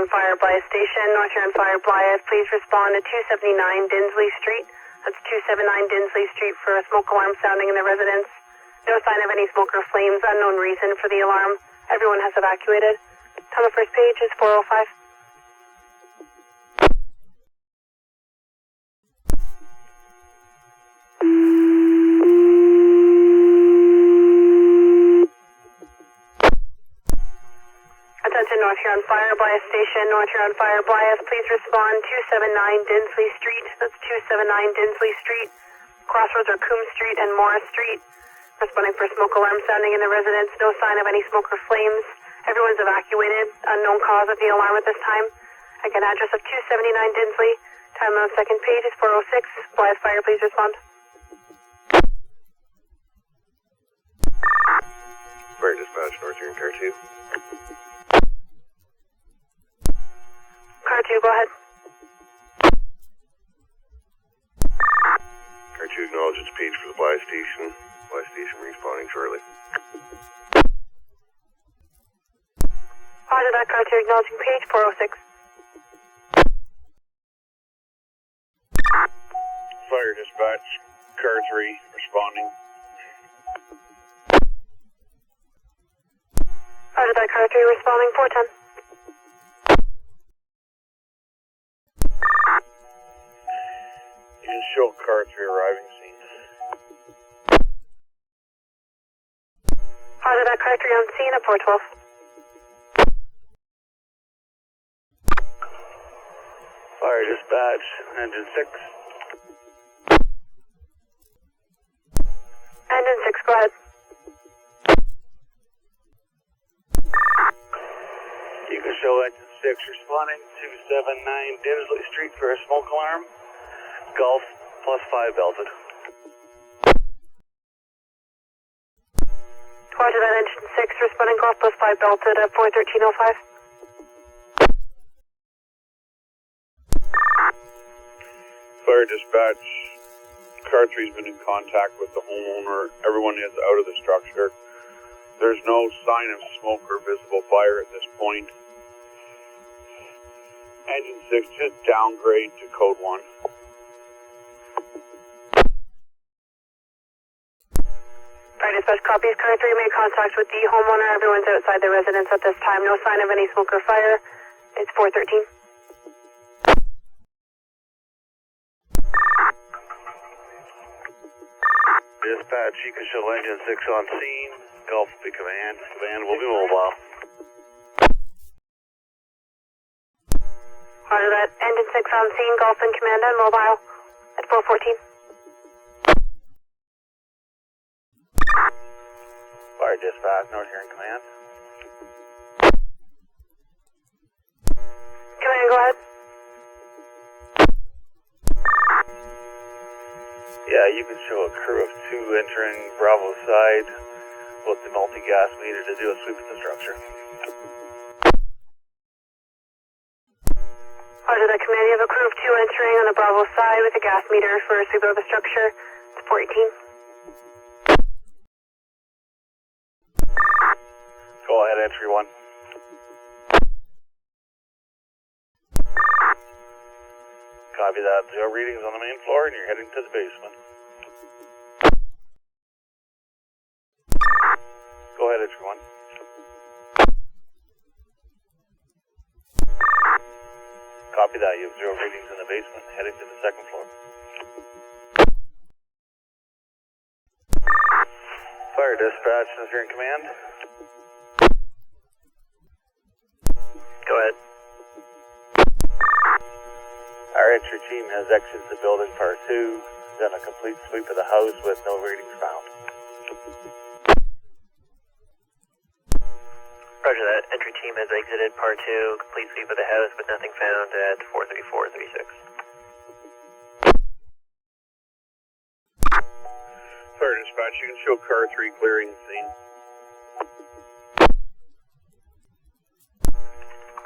Huron Fire Blyth Station, North Huron Fire Blyth, please respond to 279 Dinsley Street. That's 279 Dinsley Street for a smoke alarm sounding in the residence. No sign of any smoke or flames, unknown reason for the alarm. Everyone has evacuated. Time of first page is 4:05. Attention North Huron Fire Blyth Station, North Huron Fire Blyth, please respond 279 Dinsley Street. That's 279 Dinsley Street. Crossroads are Coombs Street and Morris Street. Responding for smoke alarm sounding in the residence. No sign of any smoke or flames. Everyone's evacuated. Unknown cause of the alarm at this time. Again, address of 279 Dinsley. Time on second page is 4:06. Blyth Fire, please respond. Fire dispatch, North Huron Car 2. Car 2, go ahead. Car 2 acknowledge its page for the Blyth Station. Blyth Station responding shortly. Roger that, Car 2 acknowledging page 4:06. Fire dispatch, Car 3 responding. Roger that, Car 3 responding 410. You can show Car 3 arriving scene. Roger that, Car 3 on scene at 412. Fire dispatch, Engine 6. Engine 6, go ahead. You can show Engine 6 responding 279 Dinsley Street for a smoke alarm. Golf +5 belted. Roger that, Engine 6 responding golf +5 belted at 41305. Fire dispatch, Car 3's been in contact with the homeowner. Everyone is out of the structure. There's no sign of smoke or visible fire at this point. Engine 6 just downgrade to code 1. Fire dispatch copies. Car 3 made contact with the homeowner. Everyone's outside the residence at this time. No sign of any smoke or fire. It's 413. Dispatch, you can show Engine 6 on scene. Golf will be command. Command will be mobile. Roger that. Engine 6 on scene. Golf in command and mobile at 414. Fire dispatch, North Huron command. Command, go ahead. Yeah, you can show a crew of 2 entering Bravo side with the multi-gas meter to do a sweep of the structure. Roger that, command. You have a crew of 2 entering on the Bravo side with a gas meter for a sweep of the structure. It's 418. Go ahead, entry 1. Copy that. 0 readings on the main floor, and you're heading to the basement. Go ahead, entry 1. Copy that. You have 0 readings in the basement, heading to the 2nd floor. Fire dispatch, is here in command. Go ahead. Our entry team has exited the building part 2, done a complete sweep of the house with no readings found. Roger that. Entry team has exited part 2, complete sweep of the house with nothing found at 43436. Fire dispatch, you can show Car 3 clearing the scene.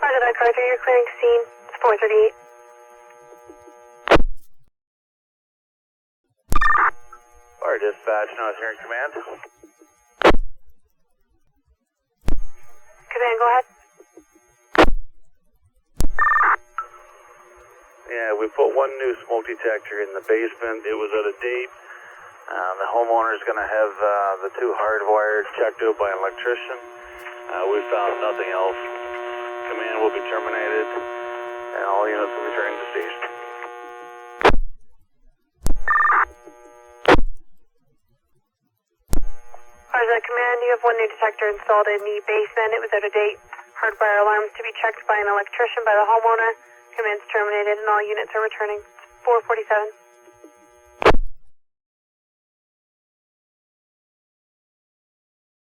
Roger that, Car 3, you're clearing scene. It's 438. Fire dispatch, North Huron command. Command, go ahead. Yeah, we put one new smoke detector in the basement. It was out of date. The homeowner is going to have the two hardwired checked out by an electrician. We found nothing else. Command will be terminated, and all units will be returning to station. Roger, command, you have one new detector installed in the basement. It was out of date. Hardwire alarms to be checked by an electrician by the homeowner. Command's terminated and all units are returning. 447.